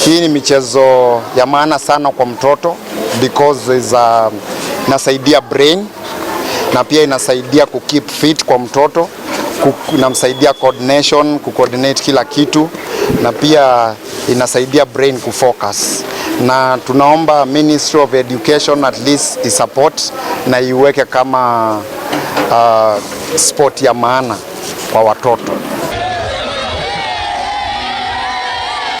Hii ni michezo ya maana sana kwa mtoto because inasaidia brain na pia inasaidia keep fit kwa mtoto, inamsaidia coordination, coordinate kila kitu, na pia inasaidia brain kufocus. Na tunaomba Ministry of Education at least isupport na iweke kama sport ya maana kwa watoto.